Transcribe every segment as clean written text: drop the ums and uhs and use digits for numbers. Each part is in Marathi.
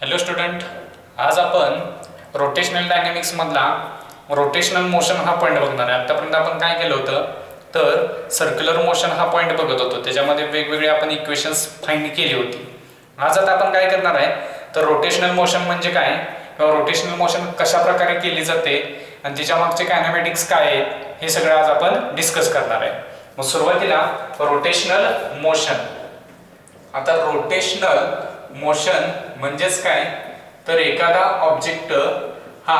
हॅलो स्टुडंट, आज आपण रोटेशनल डायनॅमिक्स मधला रोटेशनल मोशन हा पॉईंट बघणार आहे. आतापर्यंत आपण काय केलं होतं तर सर्क्युलर मोशन हा पॉईंट बघत होतो, त्याच्यामध्ये वेगवेगळे आपण इक्वेशन्स फाइंड केली होती. आज आता आपण काय करणार आहे तर रोटेशनल मोशन म्हणजे काय किंवा रोटेशनल मोशन कशा प्रकारे केली जाते आणि त्याच्या मागचे कायनेमॅटिक्स काय आहेत हे सगळं आज आपण डिस्कस करणार आहे. मग सुरुवातीला रोटेशनल मोशन. आता रोटेशनल मोशन म्हणजेच काय तर एखादा ऑब्जेक्ट हा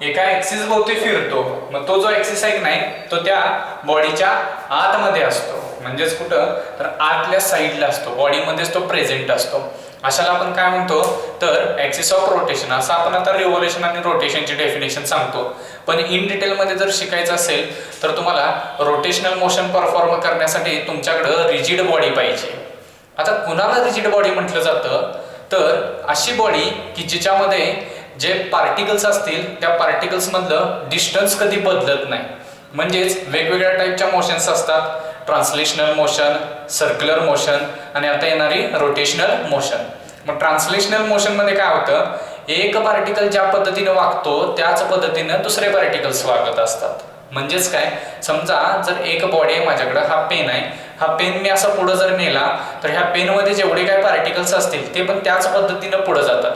एका ऍक्सिस भोवती फिरतो, मग तो जो ऍक्सिस आहे की नाही तो त्या बॉडीच्या आतमध्ये असतो, म्हणजेच कुठं तर आतल्या साईडला असतो, बॉडीमध्येच तो प्रेझेंट असतो. अशाला आपण काय म्हणतो तर ऍक्सिस ऑफ रोटेशन. असं आपण आता रिव्होल्यूशन आणि रोटेशनची डेफिनेशन सांगतो, पण इन डिटेलमध्ये जर शिकायचं असेल तर तुम्हाला रोटेशनल मोशन परफॉर्म करण्यासाठी तुमच्याकडं रिजिड बॉडी पाहिजे. आता कुणाला रिजिड बॉडी म्हटलं जातं तर अशी बॉडी की जिच्यामध्ये जे पार्टिकल्स असतील त्या पार्टिकल्स मधलं डिस्टन्स कधी बदलत नाही. म्हणजेच वेगवेगळ्या टाईपच्या मोशन्स असतात, ट्रान्सलेशनल मोशन, सर्क्युलर मोशन आणि आता येणारी रोटेशनल मोशन. मग ट्रान्सलेशनल मोशन मध्ये काय होतं, एक पार्टिकल ज्या पद्धतीने वागतो त्याच पद्धतीने दुसरे पार्टिकल्स वागत असतात. म्हणजेच काय, समजा जर एक बॉडी आहे माझ्याकडे, हा पेन आहे, हा पेन मी असा पुढे जर नेला तर ह्या पेन मध्ये जेवढे काही पार्टिकल्स असतील ते पण त्याच पद्धतीने पुढे जातात.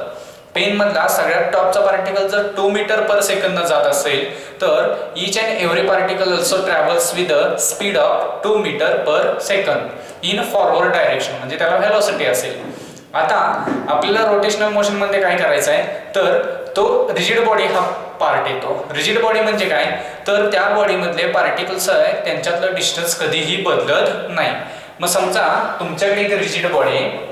पेन मधला सगळ्यात टॉपचा पार्टिकल जर 2 मीटर पर सेकंद जात असेल तर each and every particle also travels with a speed of 2 metre per second in forward direction, म्हणजे त्याला व्हेलॉसिटी असेल. आता आपल्याला रोटेशनल मोशन मध्ये काय करायचं आहे तर तो रिजिड बॉडी हा पार्ट येतो. रिजिड बॉडी म्हणजे काय तर त्या बॉडी मधले पार्टिकल्स आहे त्यांच्यातलं डिस्टन्स कधीही बदलत नाही. मग समजा तुमच्याकडे एक रिजिड बॉडी आहे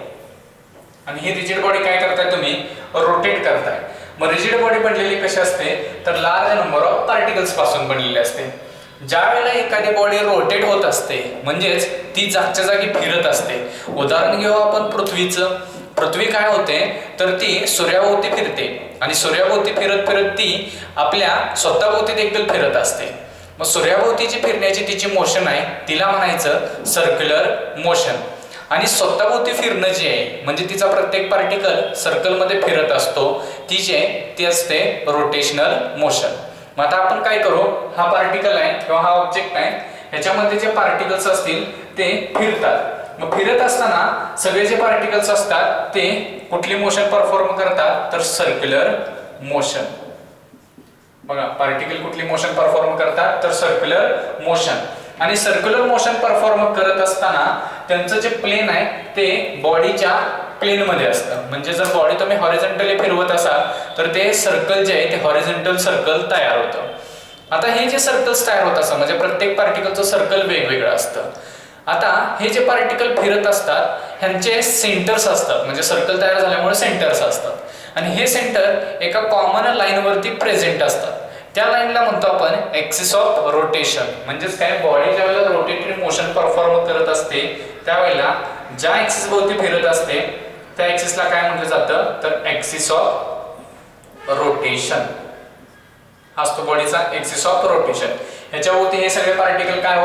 आणि ही रिजिड बॉडी काय करताय तुम्ही रोटेट करताय. मग रिजिड बॉडी बनलेली कशी असते तर लार्ज नंबर ऑफ पार्टिकल्स पासून बनलेली असते. ज्या वेळेला एखादी बॉडी रोटेट होत असते म्हणजेच ती जागच्या जागी फिरत असते. उदाहरण घेऊ आपण पृथ्वीचं. पृथ्वी काय होते तर ती सूर्याभोवती फिरते आणि सूर्याभोवती फिरत फिरत ती आपल्या स्वतःभोवती देखील फिरत असते. मग सूर्याभोवतीची फिरण्याची तिची मोशन आहे तिला म्हणायचं सर्क्युलर मोशन. आणि स्वतःभोवती फिरणं जे आहे म्हणजे तिचा प्रत्येक पार्टिकल सर्कलमध्ये फिरत असतो ती असते रोटेशनल मोशन. मग आता आपण काय करू, हा पार्टिकल आहे किंवा हा ऑब्जेक्ट आहे, ह्याच्यामध्ये जे पार्टिकल्स असतील ते फिरतात. मग फिरत असताना सगळे जे पार्टिकल्स असतात ते कुठली मोशन परफॉर्म करतात तर सर्क्युलर मोशन. बघा, पार्टिकल कुठली मोशन परफॉर्म करतात तर सर्क्युलर मोशन. आणि सर्क्युलर मोशन परफॉर्म करत असताना त्यांचं जे प्लेन आहे ते बॉडीच्या प्लेन मध्ये असतं. म्हणजे जर बॉडी तुम्ही हॉरिझॉन्टली फिरवत असाल तर ते सर्कल जे आहे ते हॉरिझॉन्टल सर्कल तयार होतं. आता हे जे सर्कल्स तयार होत असतात म्हणजे प्रत्येक पार्टिकलचं सर्कल वेगवेगळं असतं. आता हे जे पार्टिकल फिरत असतात ह्यांचे सेंटर्स असतात, म्हणजे सर्कल तयार झाल्यामुळे सेंटर्स असतात आणि हे सेंटर एका कॉमन लाईन वरती प्रेझेंट असतात. त्या लाईनला म्हणतो आपण ऍक्सिस ऑफ रोटेशन. म्हणजेच काय, बॉडी ज्या वेळेला रोटेटरी मोशन परफॉर्म करत असते त्यावेळेला ज्या ऍक्सिस भोवती फिरत असते त्या ऍक्सिसला काय म्हटलं जातं तर ऍक्सिस ऑफ रोटेशन असतो, बॉडीचा ऍक्सिस ऑफ रोटेशन. ह्याच्याभोवती हे सगळे पार्टिकल काय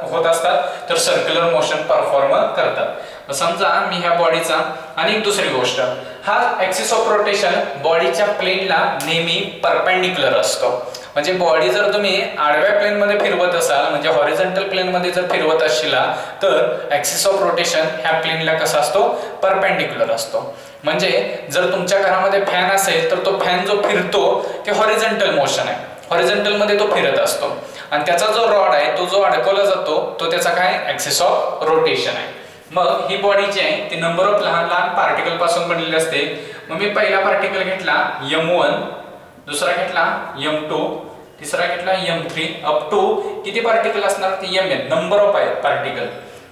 होत असतात तर सर्क्युलर मोशन परफॉर्म करतात. समजा मी ह्या बॉडीचा आणि दुसरी गोष्ट, हा ऍक्सिस ऑफ रोटेशन बॉडीच्या प्लेनला नेहमी परपेंडिक्युलर असतो. म्हणजे बॉडी जर तुम्ही आडव्या प्लेन मध्ये फिरवत असाल म्हणजे हॉरिझॉन्टल प्लेन मध्ये जर फिरवत असशीला तर ऍक्सिस ऑफ रोटेशन ह्या प्लेनला कसा असतो परपेंडिक्युलर असतो. म्हणजे जर तुमच्या घरामध्ये फॅन असेल तर तो फॅन जो फिरतो ते हॉरिझॉन्टल मोशन आहे, हॉरिझॉन्टल मध्ये तो फिरत असतो आणि त्याचा जो रॉड आहे तो जो अडकवला जातो तो त्याचा काय ऍक्सिस ऑफ रोटेशन आहे. मग ही बॉडी जी आहे ती नंबर ऑफ लहान लहान पार्टिकल पासून बनलेली असते. मग मी पहिला पार्टिकल घेतला m1, दुसरा घेतला m2, तिसरा घेतला m3 अप टू किती पार्टिकल असणार ते mn, नंबर ऑफ पार्टिकल.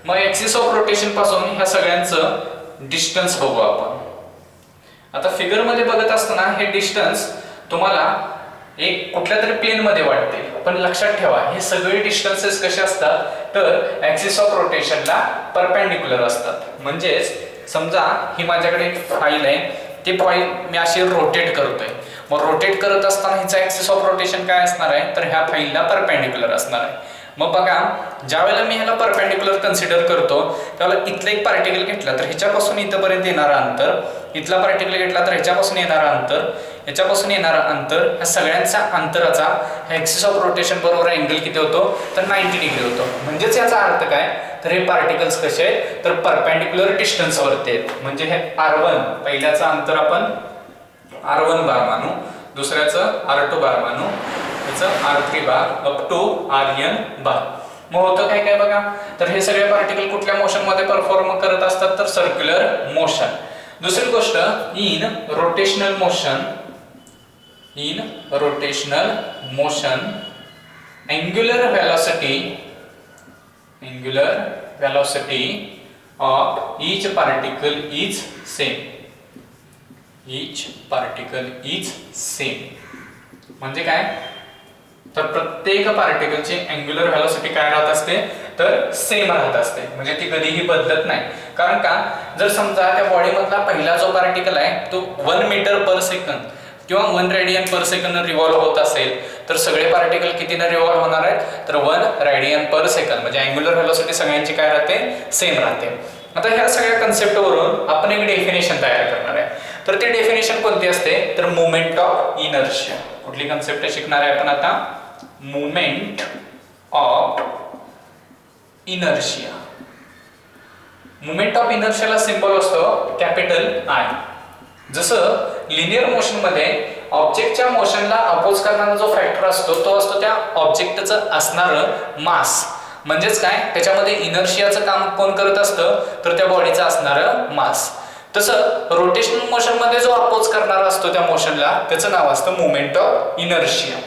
मग ऍक्सिस ऑफ रोटेशन पासून ह्या सगळ्यांचं डिस्टन्स बघू आपण. आता फिगर मध्ये बघत असताना हे डिस्टन्स तुम्हाला एक कुठल्या तरी प्लेन मध्ये वाटते, पण लक्षात ठेवा हे सगळे डिस्टन्सेस कसे असतात तर ऍक्सिस ऑफ रोटेशनला परपेंडिक्युलर असतात. म्हणजेच समजा ही माझ्याकडे एक फाईल आहे, ती फाईल मी अशी रोटेट करतोय. मग रोटेट करत असताना हिचा ऍक्सिस ऑफ रोटेशन काय असणार आहे तर ह्या फाईलला परपेंडिक्युलर असणार आहे. मग बघा, ज्या वेळेला मी ह्याला परपेंडिक्युलर कन्सिडर करतो त्यावेळेला इथलं एक पार्टिकल घेतला तर ह्याच्यापासून इथपर्यंत येणारा अंतर, इथला पार्टिकल घेतला तर ह्याच्यापासून येणारा अंतर, ह्याच्यापासून येणारा अंतर, ह्या सगळ्यांच्या अंतराचा ऍक्सिस ऑफ रोटेशन बरोबर अँगल किती होतो तर 90 डिग्री होतो. म्हणजेच याचा अर्थ काय तर हे पार्टिकल्स कसे आहेत तर परपेंडिक्युलर डिस्टन्स वरती आहेत. म्हणजे हे R1 पहिल्याचं अंतर आपण R1 बार मानू, दुसऱ्याचं R2 बार मानू, याचं R3 bar up to RN bar. मग होतं काय काय बघा, तर हे सगळे पार्टिकल कुठल्या मोशन मध्ये परफॉर्म करत असतात तर सर्क्युलर मोशन. दुसरी गोष्ट, in rotational motion angular velocity of each particle is same. म्हणजे काय तर प्रत्येक पार्टिकलची अँग्युलर व्हेलॉसिटी काय राहत असते तर सेम राहत असते. म्हणजे ती कधीही बदलत नाही. कारण का जर समजा त्या बॉडी मधला पहिला जो पार्टिकल आहे तो 1 मीटर पर सेकंद किंवा 1 रेडियन पर सेकंद रिव्हॉल्व होत असेल तर सगळे पार्टिकल कितीने रिव्हॉल्व होणार आहेत तर 1 रेडियन पर सेकंद. म्हणजे अँग्युलर व्हेलॉसिटी सगळ्यांची काय राहते सेम राहते. आता ह्या सगळ्या कन्सेप्टवरून आपण एक डेफिनेशन तयार करणार आहे. तर ती डेफिनेशन कोणती असते तर मोमेंट ऑफ इनर्शिया. कुठली कन्सेप्ट शिकणार आहे आपण आता moment of inertia. Moment of इनर्शियाला सिंबल असतो कॅपिटल I. जसं लिनियर मोशन मध्ये ऑब्जेक्टच्या मोशनला अपोज करणारा जो फॅक्टर असतो तो असतो त्या ऑब्जेक्टचं असणारं मास. म्हणजेच काय त्याच्यामध्ये इनर्शियाचं काम कोण करत असतं तर त्या बॉडीचं असणारं मास. तसं रोटेशनल मोशन मध्ये जो अपोज करणारा असतो त्या मोशनला त्याचं नाव असतं मोमेंट ऑफ इनर्शिया.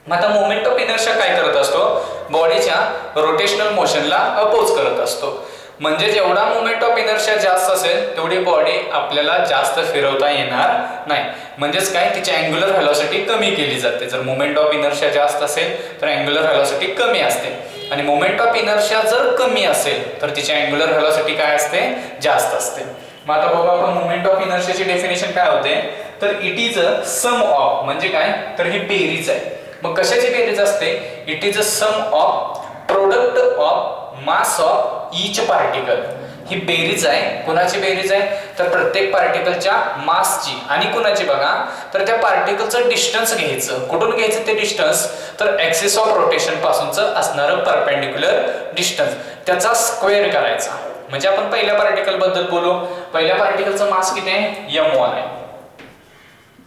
मग आता मोमेंट ऑफ इनर्शिया काय करत असतो बॉडीच्या रोटेशनल मोशनला अपोज करत असतो. म्हणजे जेवढा मोमेंट ऑफ इनर्शिया जास्त असेल तेवढी बॉडी आपल्याला जास्त फिरवता येणार नाही. म्हणजेच काय तिची अँग्युलर व्हेलॉसिटी कमी केली जाते. जर मोमेंट ऑफ इनर्शिया जास्त असेल तर अँग्युलर व्हेलॉसिटी कमी असते आणि मोमेंट ऑफ इनर्शिया जर कमी असेल तर तिची अँग्युलर व्हेलॉसिटी काय असते जास्त असते. मग आता बघा आपण मोमेंट ऑफ इनर्शियाची डेफिनेशन काय होते तर it is a sum of. म्हणजे काय तर ही बेरीज आहे. मग कशाची बेरीज असते it is a sum of product of mass of each particle. ही बेरीज आहे. कुणाची बेरीज आहे तर प्रत्येक पार्टिकलच्या मासची आणि कुणाची बघा तर त्या पार्टिकलचं डिस्टन्स घ्यायचं. कुठून घ्यायचं ते डिस्टन्स तर ऍक्सिस ऑफ रोटेशन पासूनचं असणारं परपेंडिक्युलर डिस्टन्स त्याचा स्क्वेअर करायचा. म्हणजे आपण पहिल्या पार्टिकल बद्दल बोलू. पहिल्या पार्टिकलचं मास किती आहे m1 आहे.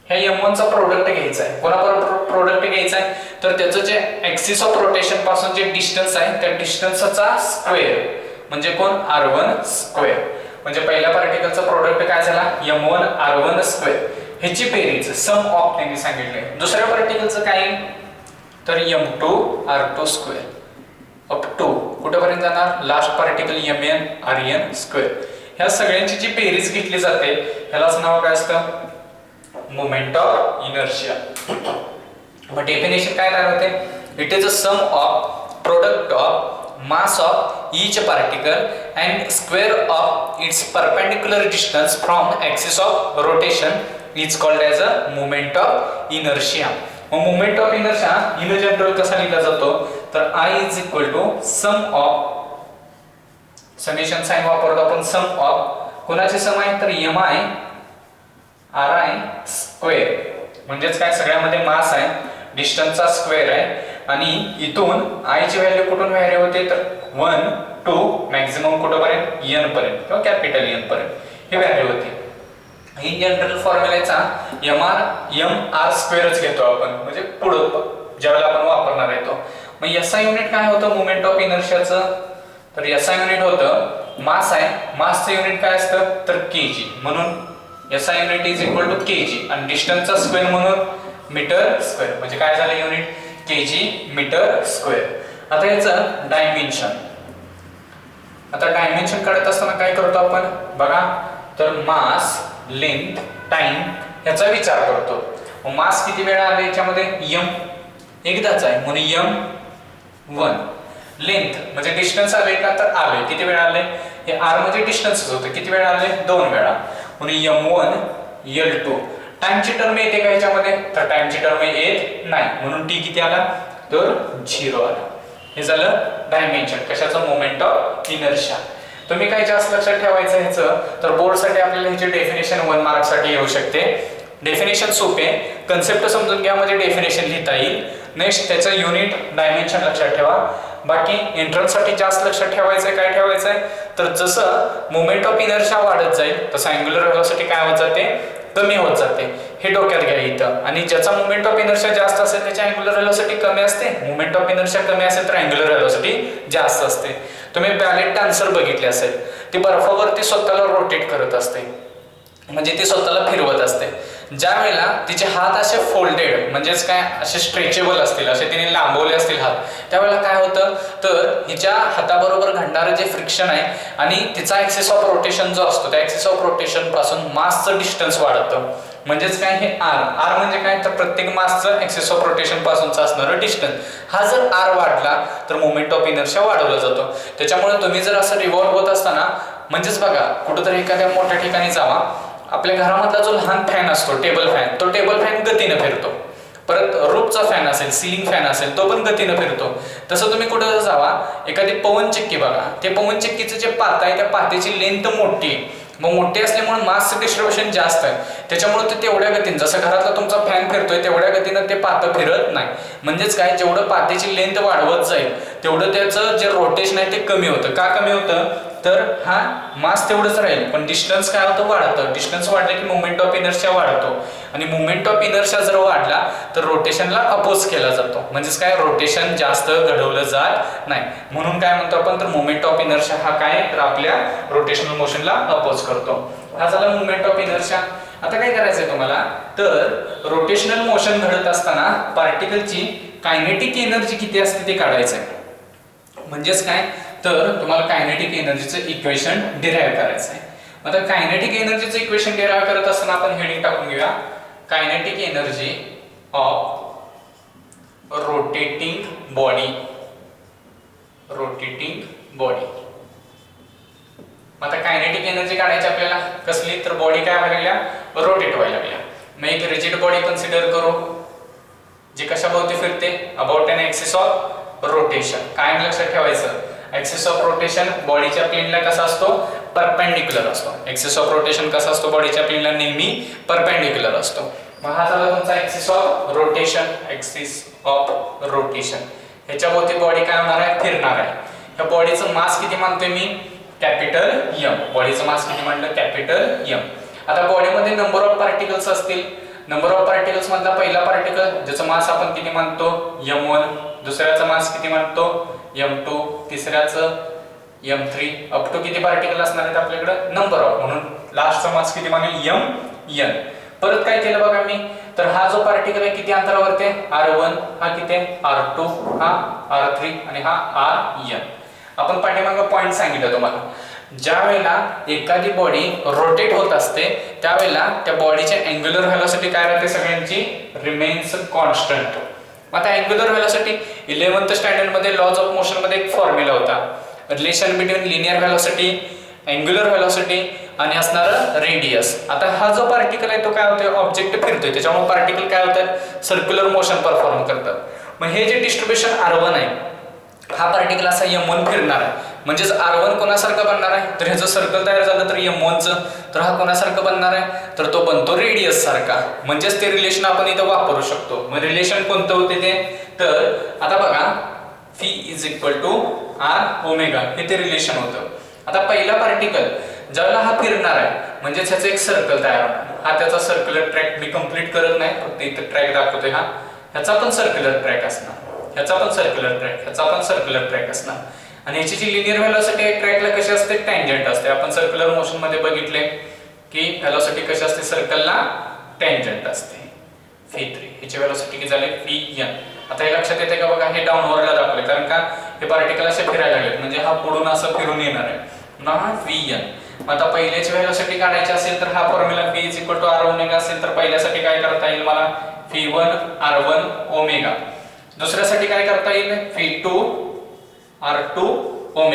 ह्या m1 चा प्रोडक्ट घ्यायचा आहे. कोणाबरोबर प्रोडक्ट घ्यायचा आहे तर त्याचं जे ऍक्सिस ऑफ रोटेशन पासून जे डिस्टन्स आहे त्या डिस्टन्सचा स्क्वेअर म्हणजे कोण R1 स्क्वेअर. म्हणजे पहिल्या पार्टिकलचा प्रोडक्ट काय झाला m1 R1 स्क्वेअर. ह्याची बेरीज सम ऑफ त्यांनी सांगितले. दुसऱ्या पार्टिकलचं काय तर m2 R2 square up to कुठेपर्यंत जाणार last particle mn Rn square. ह्या सगळ्यांची जी बेरीज घेतली जाते ह्यालाच नाव काय असतं मोमेंट ऑफ इनर्शिया. मग डेफिनेशन काय तयार होते it is a sum of product of mass of each particle and square of its perpendicular distance from axis of rotation is called as a moment of inertia. moment of inertia in general कसा लिहिला जातो तर I is equal to sum of summation sign वापरतो आपण सम ऑफ कोणाचे सम आहे तर mi ri स्क्वेअर. म्हणजेच काय सगळ्यामध्ये मास आहे डिस्टन्सचा स्क्वेअर आहे आणि इथून I ची व्हॅल्यू कुठून व्हॅरी होते तर 1 टू मॅक्सिमम कुठपर्यंत n पर्यंत किंवा कॅपिटल n पर्यंत ही व्हॅल्यू होती. इन जनरल फॉर्म्युलाचा mr स्क्वेअरच घेतो आपण म्हणजे पुढे ज्यावेळेला आपण वापरणार आहे तो. मग SI युनिट काय होतं मोमेंट ऑफ इनर्शियाचं तर SI युनिट होतं मास आहे. मासचं युनिट काय असतं तर kg. म्हणून SI unit is equal to kg आणि डिस्टन्सचा स्क्वेअर म्हणून मीटर स्क्वेअर. म्हणजे काय झालं युनिट kg मीटर स्क्वेअर. आता याचं डायमेन्शन. आता डायमेन्शन काढत असताना काय करतो आपण बघा तर मास लेंथ टाइम याचा विचार करतो. मास किती वेळा आले याच्यामध्ये m एकदाच आहे म्हणून m1. लेंथ म्हणजे डिस्टन्स आले का तर आले किती वेळा आले हे r म्हणजे डिस्टन्सच होतं किती वेळा आले 2 वेळा म्हणून m1 l2. टाइमची टर्म येते का याच्यामध्ये तर टाइमची टर्म येत नाही म्हणून t किती आला तर 0 आला. हे झालं डायमेन्शन कशाचं, मोमेंट ऑफ इनर्शिया. तुम्ही काय जास्त लक्षात ठेवायचं ह्याचं, तर बोर्डसाठी आपल्याला ह्याची डेफिनेशन 1 मार्कसाठी येऊ शकते. डेफिनेशन सोपे, कन्सेप्ट समजून घ्या म्हणजे डेफिनेशन लिहिता येईल. नेक्स्ट त्याचं युनिट डायमेन्शन लक्षात ठेवा. बाकी एंट्रन्ससाठी जास्त लक्षात ठेवायचं काय ठेवायचं आहे, तर जसं मोमेंट ऑफ इनर्शिया वाढत जाईल तसं अँग्युलर व्हेलॉसिटी काय होत जाते, कमी होत जाते. हे डोक्यात घ्या इथं. आणि ज्याचा मोमेंट ऑफ इनर्शिया जास्त असेल त्याची अँग्युलर व्हेलॉसिटी कमी असते. मोमेंट ऑफ इनर्शिया कमी असेल तर अँग्युलर व्हेलॉसिटी जास्त असते. तुम्ही बॅलेट डान्सर बघितले असेल, ती बर्फावरती स्वतःला रोटेट करत असते, म्हणजे ती स्वतःला फिरवत असते. ज्या वेळेला तिचे हात असे फोल्डेड म्हणजेच काय असे स्ट्रेचेबल असतील, असे तिने लांबवले असतील हात, त्यावेळेला काय होतं, तर हिच्या हाताबरोबर घडणारं जे फ्रिक्शन आहे आणि तिचा ऍक्सिस ऑफ रोटेशन जो असतो त्या ऍक्सिस ऑफ रोटेशन पासून मासचं डिस्टन्स वाढतं. म्हणजेच काय, हे आर म्हणजे काय, तर प्रत्येक मासचं ऍक्सिस ऑफ रोटेशन पासूनचं असणारं डिस्टन्स. हा जर आर वाढला तर मोमेंट ऑफ इनर्शिया वाढवला जातो. त्याच्यामुळे तुम्ही जर असं रिव्हॉल्व होत असताना, म्हणजेच बघा कुठेतरी एखाद्या मोठ्या ठिकाणी जावा, आपल्या घरामधला जो लहान फॅन असतो टेबल फॅन, तो टेबल फॅन गतीने फिरतो. परत रूफचा फॅन असेल, सिलिंग फॅन असेल, तो पण गतीने फिरतो. तसं तुम्ही कुठं जावा, एखादी पवनचक्की बघा, ते पवनचक्कीचं जे पाता आहे त्या पात्याची लेंथ मोठी आहे. मग मोठे असल्यामुळे मासचं डिस्ट्रीब्युशन जास्त आहे, त्याच्यामुळे ते तेवढ्या गतीने, जसं घरातला तुमचा फॅन फिरतोय तेवढ्या गतीनं ते पातं फिरत नाही. म्हणजेच काय, जेवढं पात्याची लेंथ वाढवत जाईल तेवढं त्याचं जे रोटेशन आहे ते कमी होतं. का कमी होतं, तर हा मास तेवढंच राहील पण डिस्टन्स काय होतं, वाढतं. डिस्टन्स वाढलं की मोमेंट ऑफ इनर्शिया वाढतो आणि मोमेंट ऑफ इनर्शिया जर वाढला तर रोटेशनला अपोज केला जातो. म्हणजेच काय, रोटेशन जास्त घडवलं जात नाही. म्हणून काय म्हणतो आपण, तर मोमेंट ऑफ इनर्शिया हा काय, तर आपल्या रोटेशनल मोशनला अपोज करतो. हा झाला मोमेंट ऑफ इनर्शिया. आता काय करायचंय तुम्हाला, तर रोटेशनल मोशन घडत असताना पार्टिकलची कायनेटिक एनर्जी किती असते ते काढायचंय. म्हणजेच काय, तर तुम्हाला कायनेटिक एनर्जीचं इक्वेशन डिराईव्ह करायचं आहे. आता कायनेटिक एनर्जीचं इक्वेशन डिराईव्ह करत असताना आपण हेडिंग टाकून घेऊया, kinetic energy of rotating body. Rotating body. आता कायनेटिक एनर्जी काढायची आपल्याला कसली, तर बॉडी काय व्हायला लागल्या, रोटेट व्हायला लागल्या. मग एक रिजिड बॉडी कन्सिडर करू जी कशाभोवती फिरते, about an axis of rotation. काय लक्षात ठेवायचं, ऍक्सिस ऑफ रोटेशन बॉडीच्या प्लेनला कसा असतो, परपेंडिक्युलर असतो. ऍक्सिस ऑफ रोटेशन कसा असतो, बॉडीच्या प्लेनला नेहमी परपेंडिक्युलर असतो. मग हा झाला तुमचा axis of rotation. Axis of rotation ह्याच्या भोवती बॉडी काय होणार आहे, फिरणार आहे. ह्या बॉडीचं मास किती मानतोय मी, कॅपिटल एम. बॉडीचं मास किती म्हणलं, कॅपिटल एम. आता बॉडीमध्ये नंबर ऑफ पार्टिकल्स असतील. नंबर ऑफ पार्टिकल्स मधला पहिला पार्टिकल ज्याचं मास आपण किती मानतो, m1. दुसऱ्याचा मास किती मानतो, m2. तिसऱ्याचं m3. अप टू किती पार्टिकल असणार आहेत आपल्याकडे, नंबर ऑफ, म्हणून लास्टचा मास किती मानेल, mn. परत काय केलं बघा मी, तर हा जो पार्टिकल आहे किती अंतरावरती आहे, r1. हा किती आहे, r2. हा r3 आणि हा rn. आपण पाठीमागं पॉइंट सांगितलं तुम्हाला, ज्या वेळेला एखादी बॉडी रोटेट होत असते त्यावेळेला त्या बॉडीची अँग्युलर व्हेलॉसिटी काय राहते, सगळ्यांची रिमेन्स कॉन्स्टंट. आता अँग्युलर व्हेलॉसिटी 11th स्टँडर्ड मध्ये लॉज ऑफ मोशन मध्ये एक फॉर्म्युला होता, relation between linear velocity, angular velocity आणि असणारं रेडियस. आता हा जो पार्टिकल आहे तो काय होतोय, ऑब्जेक्ट फिरतोय, त्याच्यामुळे पार्टिकल काय होतात, सर्क्युलर मोशन परफॉर्म करतात. मग हे जे डिस्ट्रीब्युशन r1 आहे, हा पार्टिकल असा m1 फिरणार आहे. म्हणजेच r1 कोणासारखं बनणार आहे, तर ह्याचं सर्कल तयार झालं तर m1चं, तर हा कोणासारखं बनणार आहे, तर तो बनतो रेडियस सारखा. म्हणजेच ते रिलेशन आपण इथं वापरू शकतो. मग रिलेशन कोणतं होते ते, तर आता बघा phi = r ω हे ते रिलेशन होतं. आता पहिला पार्टिकल ज्याला हा फिरणार आहे म्हणजेच ह्याचं एक सर्कल तयार होणार. हा त्याचा सर्क्युलर ट्रॅक मी कंप्लीट करत नाही, फक्त इथं ट्रॅक दाखवतोय. हा ह्याचा पण सर्क्युलर ट्रॅक असणार, ह्याचा पण सर्क्युलर ट्रॅक, ह्याचा पण सर्क्युलर ट्रॅक असणार. आणि ह्याची जी लिनियर व्हेलॉसिटी आहे ट्रॅकला कशी असते, टँजंट असते. आपण सर्क्युलर मोशन मध्ये बघितले की व्हेलॉसिटी कशी असते, सर्कलला टँजंट असते. phi3 ह्याची व्हेलॉसिटी किती झाली, pn. आता हे लक्षात येते का बघा, हे डाऊनवर्डला दाखवले कारण का हे पार्टिकल असे फिरायला लागले, म्हणजे हा पुढून असं फिरून येणार आहे ना, हा vn. आता पहिल्याची व्हेलॉसिटी काढायची असेल तर हा फॉर्म्युला phi = r ω असेल तर पहिल्यासाठी काय करता येईल मला, phi1 r1 ω. दुसऱ्यासाठी काय करता येईल, phi2 r2 ω.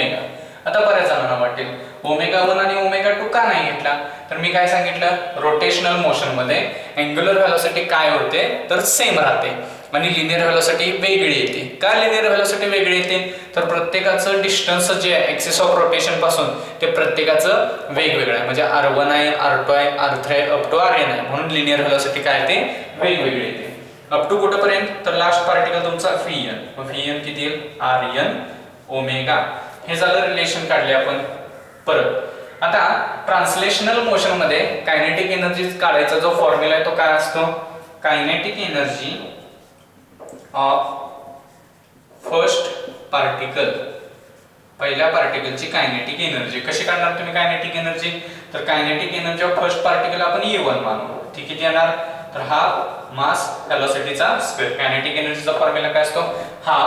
आता बऱ्याच जणांना वाटेल ओमेगा 1 आणि ओमेगा 2 का नाही घेतला, तर मी काय सांगितलं, रोटेशनल मोशन मध्ये अँग्युलर व्हेलॉसिटी काय होते तर सेम राहते आणि लिनियर व्हेलॉसिटी वेगळी येते. का लिनियर व्हेलॉसिटी वेगळी येते, तर प्रत्येकाचं डिस्टन्स जे आहे ऍक्सिस ऑफ रोटेशन पासून ते प्रत्येकाचं वेगवेगळं आहे. म्हणजे r1 आहे, r2 आहे, r3 आहे, अप टू rn आहे. म्हणून लिनियर व्हेलॉसिटी काय ते वेगवेगळी येते. अप टू कुठपर्यंत, तर लास्ट पार्टिकल तुमचा Vn. मग Vn किती येईल, rn ओमेगा. हे झालं रिलेशन काढले आपण. परत आता ट्रान्सलेशनल मोशन मध्ये कायनेटिक एनर्जी काढायचा जो फॉर्म्युला आहे तो काय असतो, kinetic energy of first particle, पहिल्या पार्टिकलची कायनेटिक एनर्जी. कशी काढणार तुम्ही कायनेटिक एनर्जी, तर kinetic energy of first particle आपण E1 मानू. ती किती येणार, तर हा मास व्हेलॉसिटीचा स्क्वेअर. कायनेटिक एनर्जीचा फॉर्म्युला काय असतो, हा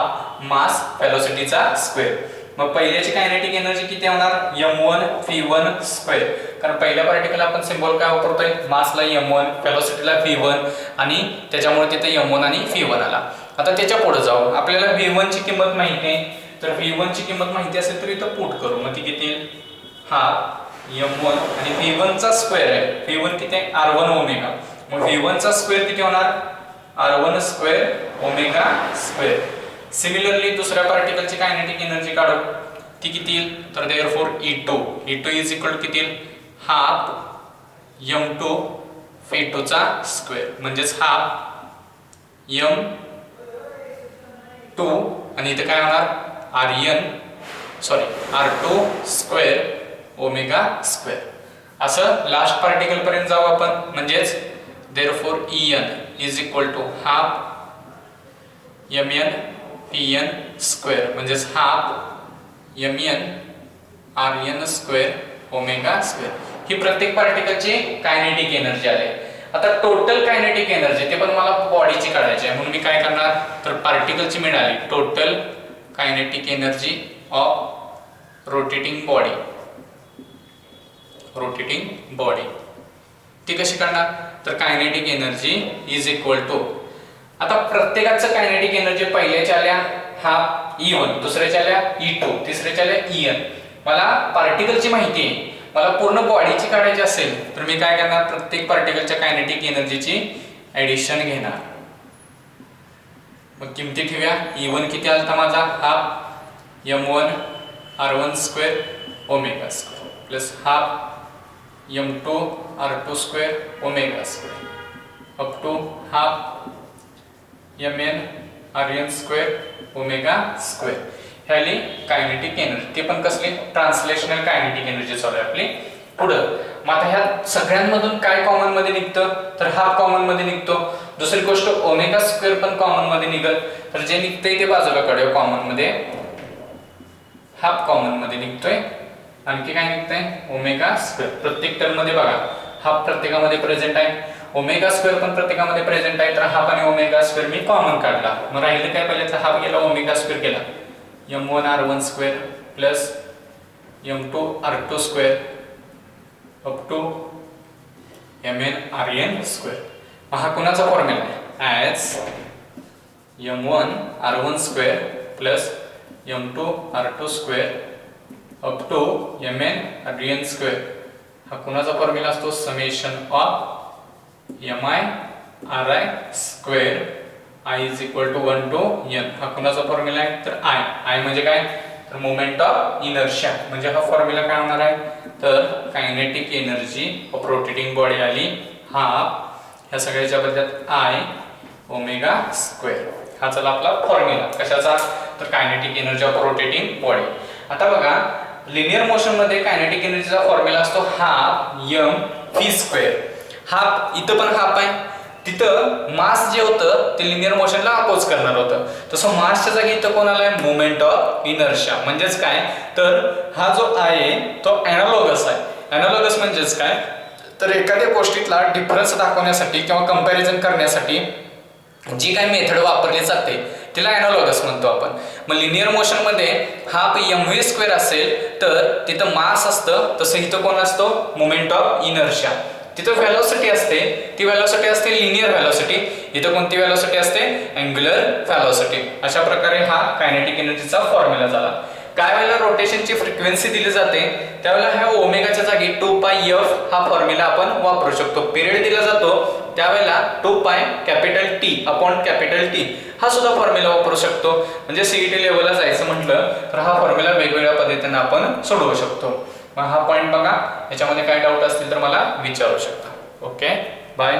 मास व्हेलॉसिटीचा स्क्वेअर. मग पहिल्याची कायनेटिक एनर्जी किती होणार, m1 v1 स्क्वेअर. कारण पहिल्या पार्टिकल आपण सिंबल काय वापरतोय, मासला m1, व्हेलॉसिटीला v1 आणि त्याच्यामुळे तिथे m1 आणि v1 आला. आता त्याच्या पुढे जाऊ, आपल्याला v1 ची किंमत माहिती आहे, तर v1 ची किंमत माहिती असेल तर इथं पुट करू. मग ती किती येईल, हा m1 आणि v1 चा स्क्वेअर आहे. v1 किती आहे, r1 ओमेगा. मग v1 चा स्क्वेअर किती होणार, r1 square omega square. Similarly दुसऱ्या पार्टिकलची कायनेटिक एनर्जी काढू, ती किती येईल, तर therefore E2 is equal to किती येईल, हाफ m2 v2 चा स्क्वेअर. म्हणजेच हाफ m2 आणि इथे काय होणार, r2 स्क्वेअर ओमेगा स्क्वेअर. असं लास्ट पार्टिकल पर्यंत जाऊ आपण. म्हणजेच therefore En is equal to half mn pn square. म्हणजेच half mn rn square omega square. ही प्रत्येक पार्टिकलची कायनेटिक एनर्जी आली. आता टोटल कायनेटिक एनर्जी ते पण मला बॉडीची काढायची आहे, म्हणून मी काय करणार, तर पार्टिकलची मिळाली total kinetic energy of rotating body. ती कशी काढणार, तर kinetic energy is equal to, आता प्रत्येकाचं कायनेटिक एनर्जी पहिल्याच्या आल्या हा E1, दुसऱ्याच्या आल्या E2, तिसऱ्याच्या आल्या En. मला पार्टिकलची माहिती आहे, मला पूर्ण बॉडीची काढायची असेल तर मी काय करणार, प्रत्येक पार्टिकलच्या कायनेटिक एनर्जीची ऍडिशन घेणार. मग किमती ठेवूया. E1 किती आलता माझा, half m1 r1 square omega square plus half m2 r2 square omega square up to half mn rn square omega square. ह्याली कायनेटिक एनर्जी, ते पण कसली, ट्रान्सलेशनल कायनेटिक एनर्जी चालू आहे आपली. पुढं मग आता ह्या सगळ्यांमधून काय कॉमन मध्ये निघतं, तर हाफ कॉमन मध्ये निघतो. दुसरी गोष्ट ओमेगा स्क्वेअर पण कॉमन मध्ये निघत, तर जे निघतंय ते बाजूला काढूया. कॉमन मध्ये हाफ कॉमन मध्ये निघतोय. आणखी काय निघतंय, ओमेगा स्क्वेअर. प्रत्येक टर्म मध्ये बघा हाफ प्रत्येकामध्ये प्रेझेंट आहे, ओमेगा स्क्वेअर पण प्रत्येकामध्ये प्रेझेंट आहे. तर हाफ आणि ओमेगा स्क्वेअर मी कॉमन काढला. मग राहिलं काय, पहिल्याचा हाफ गेला, ओमेगा स्क्वेअर गेला, m1 r1 square plus m2 r2 square up to mn rn square. हा कुणाचा फॉर्म्युला आहे, as m1 r1 square plus m2 r2 square up to mn rn square. हा कुणाचा फॉर्म्युला असतो, summation of mi ri square i is equal to 1 to n. हा कुणाचा फॉर्म्युला आहे, तर i म्हणजे काय, तर मोमेंट ऑफ इनर्शिया. म्हणजे हा फॉर्म्युला काय होणार आहे, तर kinetic energy of rotating body आली हाफ, ह्या सगळ्याच्या बदल्यात i ओमेगा स्क्वेअर. हा चला आपला फॉर्म्युला कशाचा, तर kinetic energy of rotating body. आता बघा लिनियर मोशन मध्ये कायनेटिक एनर्जीचा फॉर्म्युला असतो half m v square. Half इथं पण हाफ आहे, तिथं मास जे होतं ते लिनियर मोशनला अपोज करणार होतं. तसं मासच्या जागी इथं कोण आलाय, मोमेंट ऑफ इनर्शिया. म्हणजेच काय, तर हा जो आहे तो ॲनालॉगस आहे. ॲनालॉगस म्हणजेच काय, तर एखाद्या गोष्टीतला डिफरन्स दाखवण्यासाठी किंवा कंपॅरिझन करण्यासाठी जी काही मेथड वापरली जाते तिला ॲनालॉगस म्हणतो आपण. मग लिनियर मोशन मध्ये हाफ mv स्क्वेअर असेल तर तिथं मास असतं, तसं इथं कोण असतो, मोमेंट ऑफ इनर्शिया. तिथं व्हेलॉसिटी असते, ती व्हेलॉसिटी असते लिनियर व्हेलॉसिटी. इथं कोणती व्हेलॉसिटी असते, अँग्युलर व्हेलॉसिटी. अशा प्रकारे हा कायनेटिक एनर्जीचा फॉर्म्युला झाला. काय वेळेला रोटेशनची फ्रिक्वेन्सी दिली जाते त्यावेळेला ह्या ओमेगाच्या जागी 2πf हा फॉर्म्युला आपण वापरू शकतो. पिरियड दिला जातो त्यावेळेला 2π capital T upon capital T हा सुद्धा फॉर्म्युला वापरू शकतो. म्हणजे सीईटी लेवलला जायचं म्हटलं तर हा फॉर्म्युला वेगवेगळ्या पद्धतीने आपण सोडवू शकतो. मग हा पॉइंट बघा, याच्यामध्ये काय डाऊट असतील तर मला विचारू शकता. Okay, bye.